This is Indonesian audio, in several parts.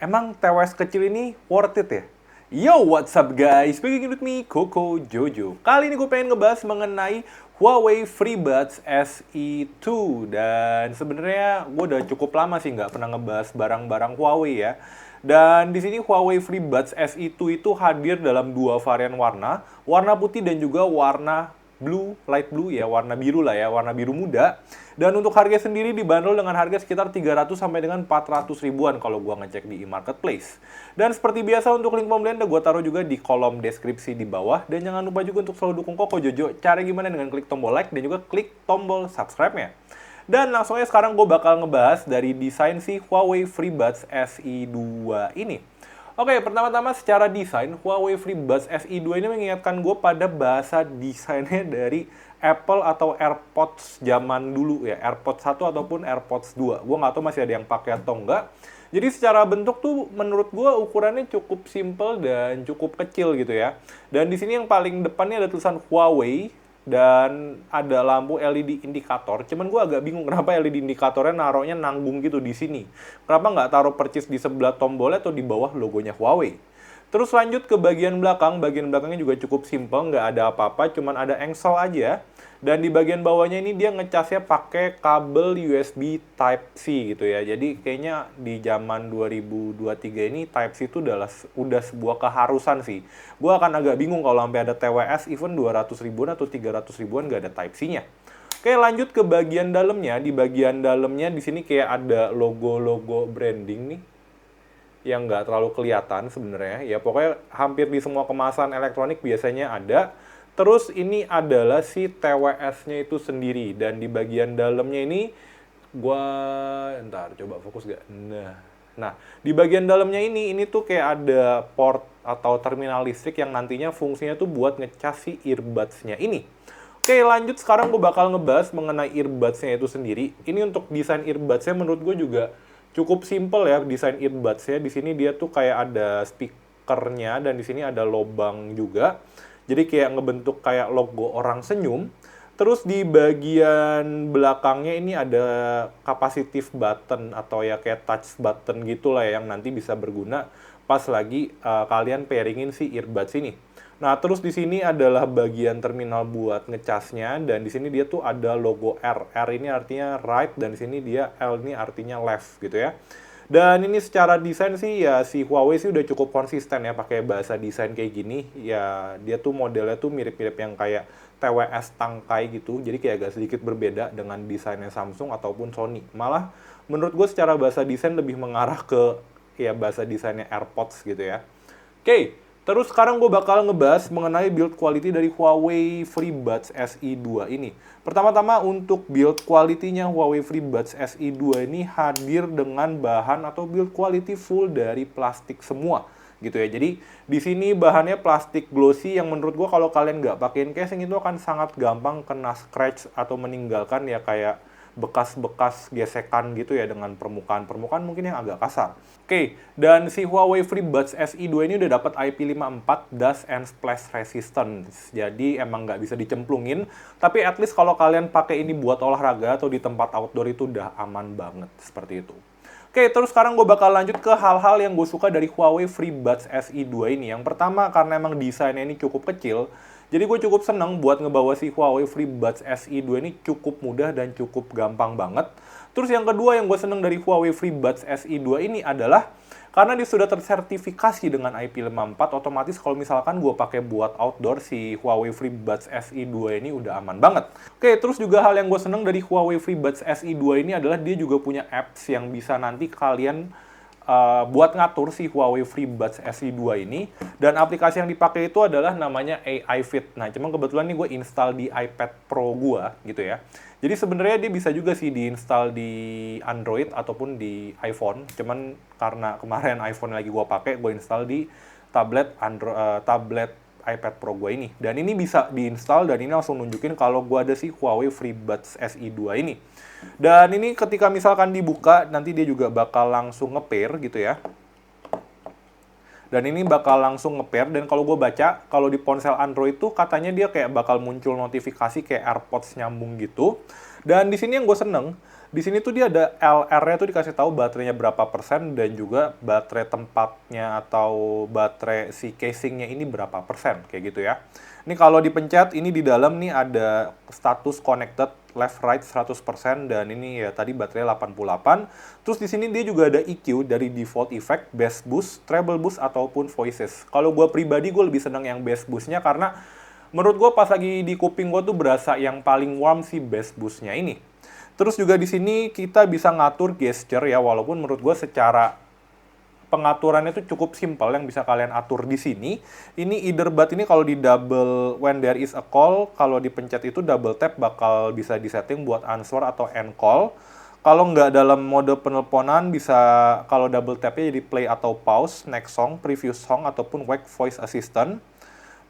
Emang TWS kecil ini worth it ya? Yo, what's up guys? Speaking with me, Koko Jojo. Kali ini gue pengen ngebahas mengenai Huawei FreeBuds SE2. Dan sebenarnya gue udah cukup lama sih nggak pernah ngebahas barang-barang Huawei ya. Dan di sini Huawei FreeBuds SE2 itu hadir dalam dua varian warna, warna putih dan juga warna blue, light blue ya, warna biru lah ya, warna biru muda. Dan untuk harga sendiri dibanderol dengan harga sekitar 300 sampai dengan 400 ribuan kalau gua ngecek di e-marketplace. Dan seperti biasa untuk link pembelian udah gua taruh juga di kolom deskripsi di bawah. Dan jangan lupa juga untuk selalu dukung Koko Jojo. Cara gimana dengan klik tombol like dan juga klik tombol subscribe-nya. Dan langsung aja sekarang gue bakal ngebahas dari desain si Huawei FreeBuds SE2 ini. Oke, pertama-tama secara desain, Huawei FreeBuds SE2 ini mengingatkan gue pada bahasa desainnya dari Apple atau AirPods zaman dulu ya, AirPods 1 ataupun AirPods 2. Gue nggak tahu masih ada yang pakai atau enggak. Jadi secara bentuk tuh menurut gue ukurannya cukup simple dan cukup kecil gitu ya. Dan di sini yang paling depannya ada tulisan Huawei dan ada lampu LED indikator. Cuman gue agak bingung kenapa LED indikatornya naruhnya nanggung gitu di sini. Kenapa nggak taruh percis di sebelah tombolnya atau di bawah logonya Huawei? Terus lanjut ke bagian belakang. Bagian belakangnya juga cukup simple, nggak ada apa-apa, cuman ada engsel aja. Dan di bagian bawahnya ini dia ngecasnya pakai kabel USB Type-C gitu ya. Jadi kayaknya di zaman 2023 ini Type-C itu udah sebuah keharusan sih. Gue akan agak bingung kalau sampai ada TWS even 200 ribuan atau 300 ribuan nggak ada Type-C-nya. Oke, lanjut ke bagian dalamnya. Di bagian dalamnya di sini kayak ada logo-logo branding nih yang nggak terlalu kelihatan sebenarnya. Ya pokoknya hampir di semua kemasan elektronik biasanya ada. Terus ini adalah si TWS-nya itu sendiri. Dan di bagian dalamnya ini, ntar coba fokus gak? Nah, di bagian dalamnya ini tuh kayak ada port atau terminal listrik yang nantinya fungsinya tuh buat ngecas si earbuds-nya ini. Oke, lanjut sekarang gue bakal ngebahas mengenai earbuds-nya itu sendiri. Ini untuk desain earbuds-nya menurut gue juga cukup simple ya desain earbuds-nya. Di sini dia tuh kayak ada speakernya dan di sini ada lubang juga. Jadi kayak ngebentuk kayak logo orang senyum. Terus di bagian belakangnya ini ada capacitive button atau ya kayak touch button gitulah ya, yang nanti bisa berguna pas lagi kalian pairingin si earbuds ini. Nah, terus di sini adalah bagian terminal buat ngecasnya dan di sini dia tuh ada logo R. R ini artinya right dan di sini dia L ini artinya left gitu ya. Dan ini secara desain sih ya si Huawei sih udah cukup konsisten ya pakai bahasa desain kayak gini. Ya dia tuh modelnya tuh mirip-mirip yang kayak TWS Tangkai gitu. Jadi kayak agak sedikit berbeda dengan desainnya Samsung ataupun Sony. Malah menurut gue secara bahasa desain lebih mengarah ke ya bahasa desainnya AirPods gitu ya. Oke, terus sekarang gue bakal ngebahas mengenai build quality dari Huawei FreeBuds SE2 ini. Pertama-tama untuk build quality-nya Huawei FreeBuds SE2 ini hadir dengan bahan atau build quality full dari plastik semua gitu ya. Jadi di sini bahannya plastik glossy yang menurut gue kalau kalian nggak pakein casing itu akan sangat gampang kena scratch atau meninggalkan ya kayak bekas-bekas gesekan gitu ya dengan permukaan-permukaan mungkin yang agak kasar. Oke, dan si Huawei FreeBuds SE2 ini udah dapat IP54 Dust and Splash Resistance. Jadi emang nggak bisa dicemplungin, tapi at least kalau kalian pakai ini buat olahraga atau di tempat outdoor itu udah aman banget, seperti itu. Oke, terus sekarang gue bakal lanjut ke hal-hal yang gue suka dari Huawei FreeBuds SE2 ini. Yang pertama, karena emang desainnya ini cukup kecil, jadi gue cukup seneng buat ngebawa si Huawei FreeBuds SE2 ini cukup mudah dan cukup gampang banget. Terus yang kedua yang gue seneng dari Huawei FreeBuds SE2 ini adalah karena dia sudah tersertifikasi dengan IP54, otomatis kalau misalkan gue pakai buat outdoor, si Huawei FreeBuds SE2 ini udah aman banget. Oke, terus juga hal yang gue seneng dari Huawei FreeBuds SE2 ini adalah dia juga punya apps yang bisa nanti kalian buat ngatur si Huawei FreeBuds SE2 ini. Dan aplikasi yang dipakai itu adalah namanya AI Fit. Nah, cuman kebetulan nih gue install di iPad Pro gue gitu ya. Jadi sebenarnya dia bisa juga sih diinstal di Android ataupun di iPhone. Cuman karena kemarin iPhone lagi gue pakai, gue install di tablet iPad Pro gue ini. Dan ini bisa diinstal dan ini langsung nunjukin kalau gue ada si Huawei FreeBuds SE2 ini. Dan ini ketika misalkan dibuka, nanti dia juga bakal langsung nge-pair gitu ya. Dan ini bakal langsung nge-pair, dan kalau gue baca, kalau di ponsel Android tuh katanya dia kayak bakal muncul notifikasi kayak AirPods nyambung gitu. Dan di sini yang gue seneng, Di sini tuh dia ada LR-nya tuh dikasih tahu baterainya berapa persen dan juga baterai tempatnya atau baterai si casingnya ini berapa persen kayak gitu ya. Ini kalau dipencet ini di dalam nih ada status connected left right 100% dan ini ya tadi baterai 88. Terus di sini dia juga ada EQ dari default effect, bass boost, treble boost ataupun voices. Kalau gue pribadi gue lebih seneng yang bass boostnya karena menurut gue pas lagi di kuping gue tuh berasa yang paling warm si bass boostnya ini. Terus juga di sini kita bisa ngatur gesture ya, walaupun menurut gue secara pengaturannya itu cukup simpel yang bisa kalian atur di sini. Ini earbud ini kalau di double when there is a call, kalau dipencet itu double tap bakal bisa disetting buat answer atau end call. Kalau nggak dalam mode penelponan bisa kalau double tapnya jadi play atau pause, next song, previous song ataupun wake voice assistant.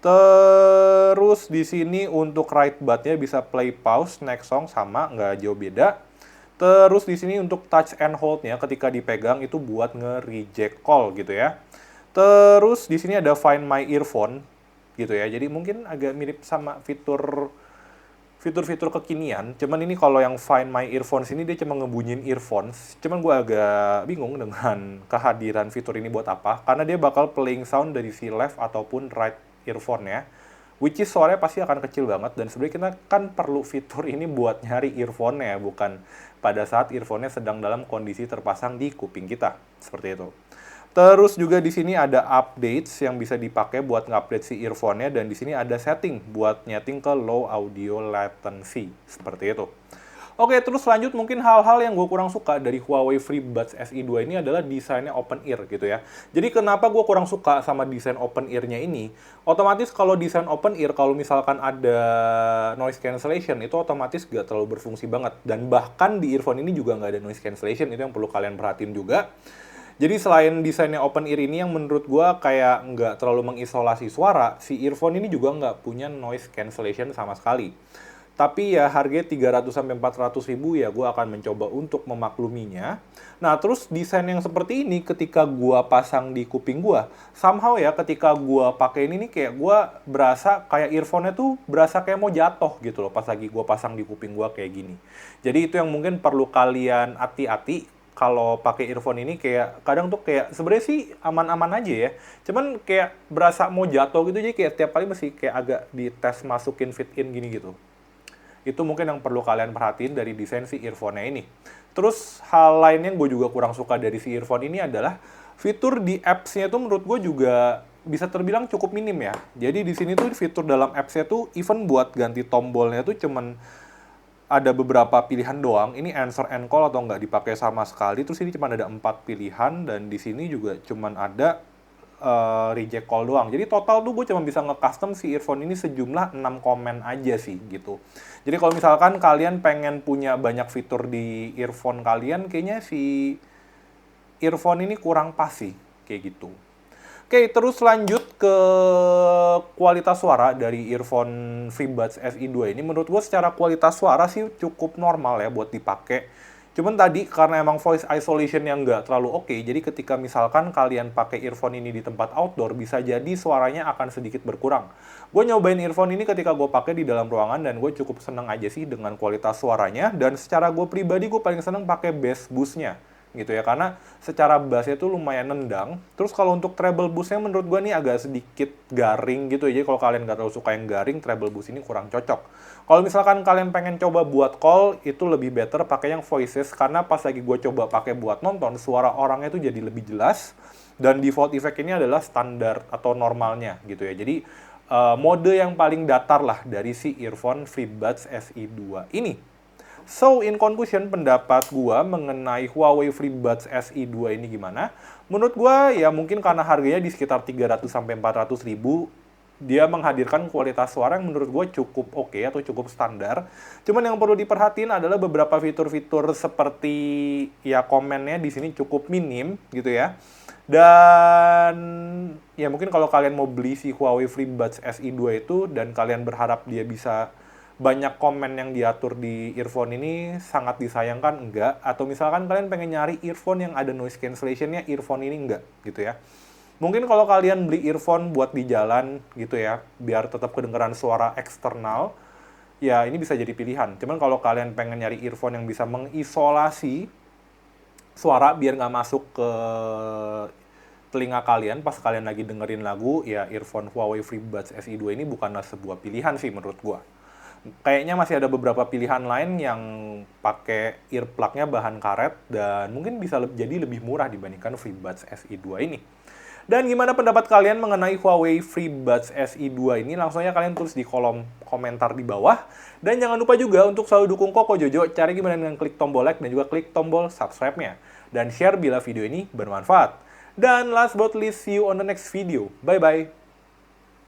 Terus di sini untuk right button-nya bisa play pause, next song sama, nggak jauh beda. Terus di sini untuk touch and hold-nya ketika dipegang itu buat nge-reject call gitu ya. Terus di sini ada Find My Earphone gitu ya. Jadi mungkin agak mirip sama fitur-fitur kekinian. Cuman ini kalau yang Find My Earphones ini dia cuma ngebunyiin earphones. Cuman gue agak bingung dengan kehadiran fitur ini buat apa. Karena dia bakal playing sound dari si left ataupun right earphone ya, which is suaranya pasti akan kecil banget dan sebenarnya kita kan perlu fitur ini buat nyari earphone ya, bukan pada saat earphone-nya sedang dalam kondisi terpasang di kuping kita, seperti itu. Terus juga di sini ada updates yang bisa dipakai buat nge-update si earphone-nya dan di sini ada setting buat nyeting ke low audio latency, seperti itu. Oke, terus lanjut mungkin hal-hal yang gue kurang suka dari Huawei FreeBuds SE2 ini adalah desainnya open ear gitu ya. Jadi kenapa gue kurang suka sama desain open ear-nya ini? Otomatis kalau desain open ear, kalau misalkan ada noise cancellation, itu otomatis gak terlalu berfungsi banget. Dan bahkan di earphone ini juga nggak ada noise cancellation, itu yang perlu kalian perhatiin juga. Jadi selain desainnya open ear ini yang menurut gue kayak nggak terlalu mengisolasi suara, si earphone ini juga nggak punya noise cancellation sama sekali. Tapi ya harganya 300-400 ribu ya gue akan mencoba untuk memakluminya. Nah terus desain yang seperti ini ketika gue pasang di kuping gue, somehow ya ketika gue pakai ini nih kayak gue berasa kayak earphone-nya tuh berasa kayak mau jatuh gitu loh pas lagi gue pasang di kuping gue kayak gini. Jadi itu yang mungkin perlu kalian hati-hati kalau pakai earphone ini, kayak kadang tuh kayak sebenarnya sih aman-aman aja ya. Cuman kayak berasa mau jatuh gitu, jadi kayak tiap kali mesti kayak agak dites masukin fit in gini gitu. Itu mungkin yang perlu kalian perhatiin dari desain si earphone-nya ini. Terus hal lain yang gue juga kurang suka dari si earphone ini adalah fitur di apps-nya tuh menurut gue juga bisa terbilang cukup minim ya. Jadi di sini tuh fitur dalam apps-nya tuh even buat ganti tombolnya tuh cuman ada beberapa pilihan doang. Ini answer and call atau nggak dipakai sama sekali. Terus ini cuma ada 4 pilihan dan di sini juga cuman ada reject call doang. Jadi total tuh gue cuma bisa nge-custom si earphone ini sejumlah 6 komen aja sih gitu. Jadi kalau misalkan kalian pengen punya banyak fitur di earphone kalian, kayaknya si earphone ini kurang pas sih kayak gitu. Oke, terus lanjut ke kualitas suara dari earphone FreeBuds SE2 ini. Menurut gue secara kualitas suara sih cukup normal ya buat dipakai. Cuman tadi karena emang voice isolation yang nggak terlalu oke, jadi ketika misalkan kalian pakai earphone ini di tempat outdoor, bisa jadi suaranya akan sedikit berkurang. Gue nyobain earphone ini ketika gue pakai di dalam ruangan dan gue cukup seneng aja sih dengan kualitas suaranya. Dan secara gue pribadi gue paling seneng pakai bass boost-nya gitu ya, karena secara bassnya tuh lumayan nendang. Terus kalau untuk treble boost-nya menurut gue nih agak sedikit garing gitu ya. Jadi kalau kalian nggak terlalu suka yang garing, treble boost ini kurang cocok. Kalau misalkan kalian pengen coba buat call, itu lebih better pakai yang voices, karena pas lagi gue coba pakai buat nonton, suara orangnya itu jadi lebih jelas. Dan default effect ini adalah standar atau normalnya gitu ya. Jadi mode yang paling datar lah dari si earphone FreeBuds SE2 ini. So, in conclusion, pendapat gua mengenai Huawei FreeBuds SE2 ini gimana? Menurut gua ya mungkin karena harganya di sekitar 300-400 ribu, dia menghadirkan kualitas suara yang menurut gue cukup oke atau cukup standar. Cuman yang perlu diperhatiin adalah beberapa fitur-fitur seperti ya komennya di sini cukup minim gitu ya. Dan ya mungkin kalau kalian mau beli si Huawei FreeBuds SE2 itu dan kalian berharap dia bisa banyak komen yang diatur di earphone ini, sangat disayangkan enggak. Atau misalkan kalian pengen nyari earphone yang ada noise cancellation-nya, earphone ini enggak gitu ya. Mungkin kalau kalian beli earphone buat di jalan gitu ya, biar tetap kedengeran suara eksternal, ya ini bisa jadi pilihan. Cuman kalau kalian pengen nyari earphone yang bisa mengisolasi suara biar nggak masuk ke telinga kalian pas kalian lagi dengerin lagu, ya earphone Huawei FreeBuds SE2 ini bukanlah sebuah pilihan sih menurut gua. Kayaknya masih ada beberapa pilihan lain yang pakai earplug-nya bahan karet dan mungkin bisa jadi lebih murah dibandingkan FreeBuds SE2 ini. Dan gimana pendapat kalian mengenai Huawei FreeBuds SE2 ini? Langsung aja kalian tulis di kolom komentar di bawah. Dan jangan lupa juga untuk selalu dukung Koko Jojo. Cari gimana dengan klik tombol like dan juga klik tombol subscribe-nya. Dan share bila video ini bermanfaat. Dan last but least, see you on the next video. Bye-bye.